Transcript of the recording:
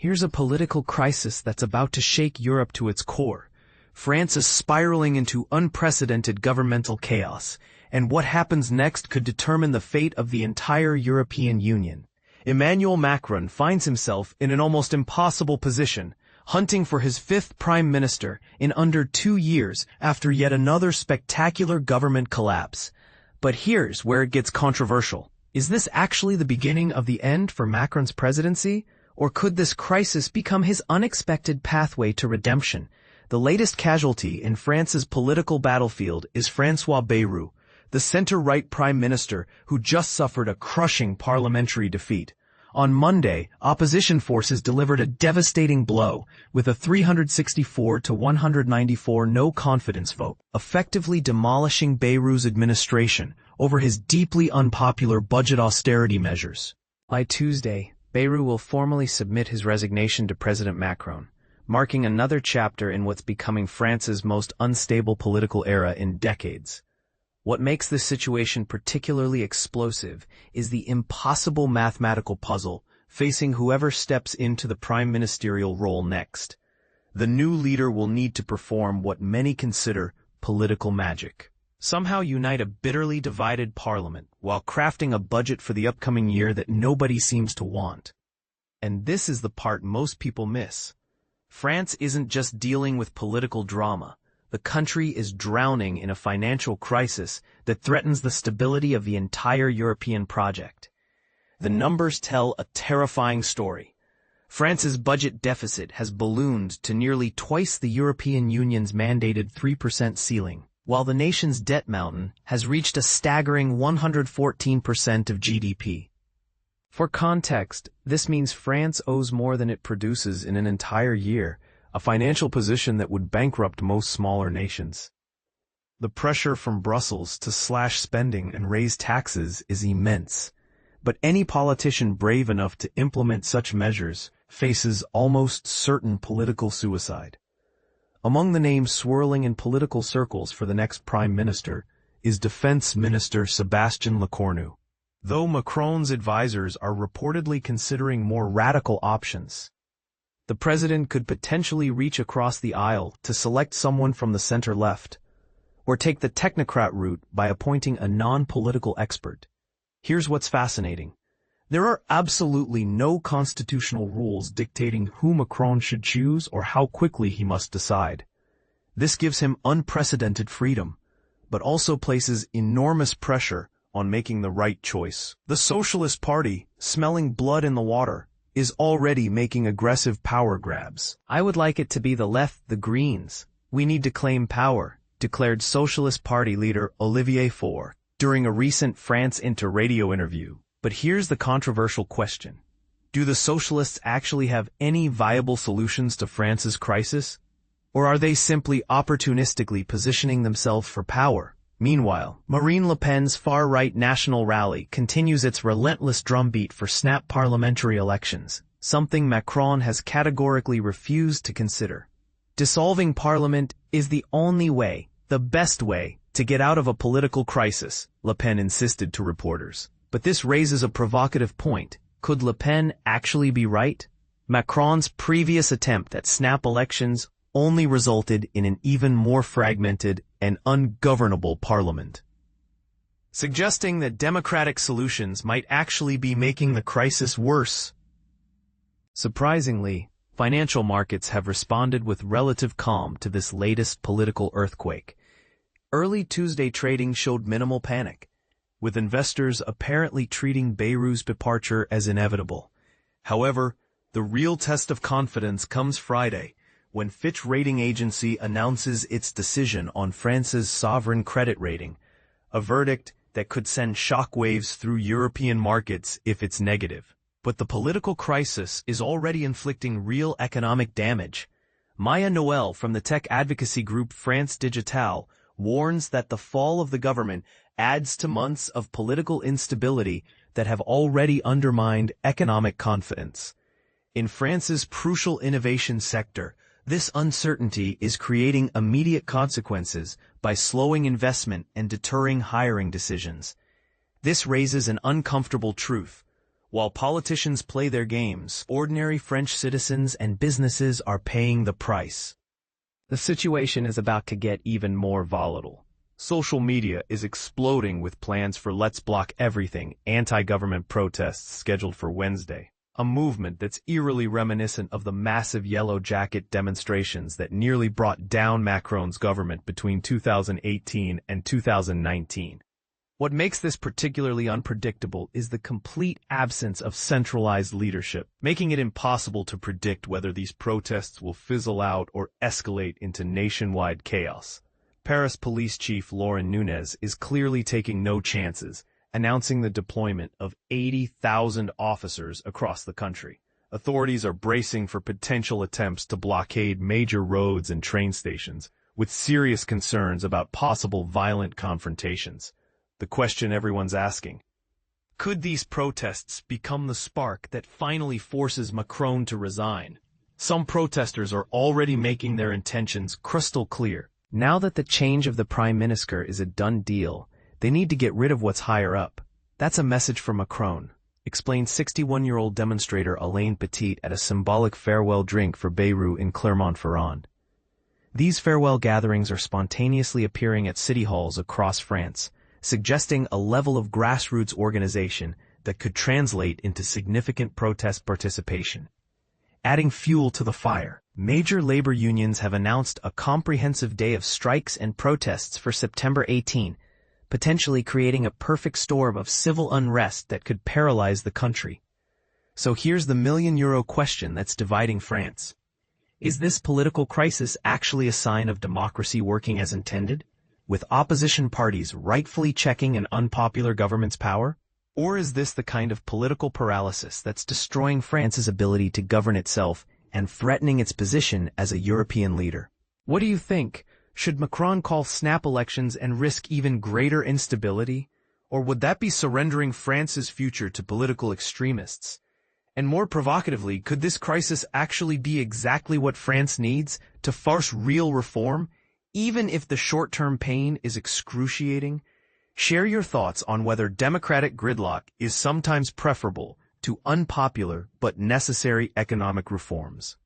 Here's a political crisis that's about to shake Europe to its core. France is spiraling into unprecedented governmental chaos, and what happens next could determine the fate of the entire European Union. Emmanuel Macron finds himself in an almost impossible position, hunting for his fifth prime minister in under 2 years after yet another spectacular government collapse. But here's where it gets controversial. Is this actually the beginning of the end for Macron's presidency? Or could this crisis become his unexpected pathway to redemption? The latest casualty in France's political battlefield is Francois Bayrou, the center-right prime minister who just suffered a crushing parliamentary defeat. On Monday, opposition forces delivered a devastating blow with a 364 to 194 no-confidence vote, effectively demolishing Bayrou's administration over his deeply unpopular budget austerity measures. By Tuesday, Bayrou will formally submit his resignation to President Macron, marking another chapter in what's becoming France's most unstable political era in decades. What makes this situation particularly explosive is the impossible mathematical puzzle facing whoever steps into the prime ministerial role next. The new leader will need to perform what many consider political magic. Somehow unite a bitterly divided parliament while crafting a budget for the upcoming year that nobody seems to want. And this is the part most people miss. France isn't just dealing with political drama. The country is drowning in a financial crisis that threatens the stability of the entire European project. The numbers tell a terrifying story. France's budget deficit has ballooned to nearly twice the European Union's mandated 3% ceiling, while the nation's debt mountain has reached a staggering 114% of GDP. For context, this means France owes more than it produces in an entire year, a financial position that would bankrupt most smaller nations. The pressure from Brussels to slash spending and raise taxes is immense, but any politician brave enough to implement such measures faces almost certain political suicide. Among the names swirling in political circles for the next prime minister is Defense Minister Sébastien Lecornu, though Macron's advisors are reportedly considering more radical options. The president could potentially reach across the aisle to select someone from the center-left, or take the technocrat route by appointing a non-political expert. Here's what's fascinating. There are absolutely no constitutional rules dictating who Macron should choose or how quickly he must decide. This gives him unprecedented freedom, but also places enormous pressure on making the right choice. The Socialist Party, smelling blood in the water, is already making aggressive power grabs. I would like it to be the left, the Greens. We need to claim power, declared Socialist Party leader Olivier Faure during a recent France Inter radio interview. But here's the controversial question. Do the socialists actually have any viable solutions to France's crisis? Or are they simply opportunistically positioning themselves for power? Meanwhile, Marine Le Pen's far-right National Rally continues its relentless drumbeat for snap parliamentary elections, something Macron has categorically refused to consider. Dissolving parliament is the only way, the best way, to get out of a political crisis, Le Pen insisted to reporters. But this raises a provocative point. Could Le Pen actually be right? Macron's previous attempt at snap elections only resulted in an even more fragmented and ungovernable parliament, suggesting that democratic solutions might actually be making the crisis worse. Surprisingly, financial markets have responded with relative calm to this latest political earthquake. Early Tuesday trading showed minimal panic, with investors apparently treating Bayrou's departure as inevitable. However, the real test of confidence comes Friday, when Fitch rating agency announces its decision on France's sovereign credit rating, a verdict that could send shockwaves through European markets if it's negative. But the political crisis is already inflicting real economic damage. Maya Noel from the tech advocacy group France Digital warns that the fall of the government adds to months of political instability that have already undermined economic confidence. In France's crucial innovation sector, this uncertainty is creating immediate consequences by slowing investment and deterring hiring decisions. This raises an uncomfortable truth. While politicians play their games, ordinary French citizens and businesses are paying the price. The situation is about to get even more volatile. Social media is exploding with plans for Let's Block Everything anti-government protests scheduled for Wednesday, a movement that's eerily reminiscent of the massive Yellow Jacket demonstrations that nearly brought down Macron's government between 2018 and 2019. What makes this particularly unpredictable is the complete absence of centralized leadership, making it impossible to predict whether these protests will fizzle out or escalate into nationwide chaos. Paris Police Chief Laurent Nunez is clearly taking no chances, announcing the deployment of 80,000 officers across the country. Authorities are bracing for potential attempts to blockade major roads and train stations, with serious concerns about possible violent confrontations. The question everyone's asking: could these protests become the spark that finally forces Macron to resign? Some protesters are already making their intentions crystal clear. Now that the change of the prime minister is a done deal, they need to get rid of what's higher up. That's a message for Macron, explained 61-year-old demonstrator Alain Petit at a symbolic farewell drink for Bayrou in Clermont-Ferrand. These farewell gatherings are spontaneously appearing at city halls across France, suggesting a level of grassroots organization that could translate into significant protest participation. Adding fuel to the fire, major labor unions have announced a comprehensive day of strikes and protests for September 18, potentially creating a perfect storm of civil unrest that could paralyze the country. So here's the million-euro question that's dividing France. Is this political crisis actually a sign of democracy working as intended, with opposition parties rightfully checking an unpopular government's power? Or is this the kind of political paralysis that's destroying France's ability to govern itself and threatening its position as a European leader? What do you think? Should Macron call snap elections and risk even greater instability? Or would that be surrendering France's future to political extremists? And more provocatively, could this crisis actually be exactly what France needs to force real reform, even if the short-term pain is excruciating? Share your thoughts on whether democratic gridlock is sometimes preferable to unpopular but necessary economic reforms.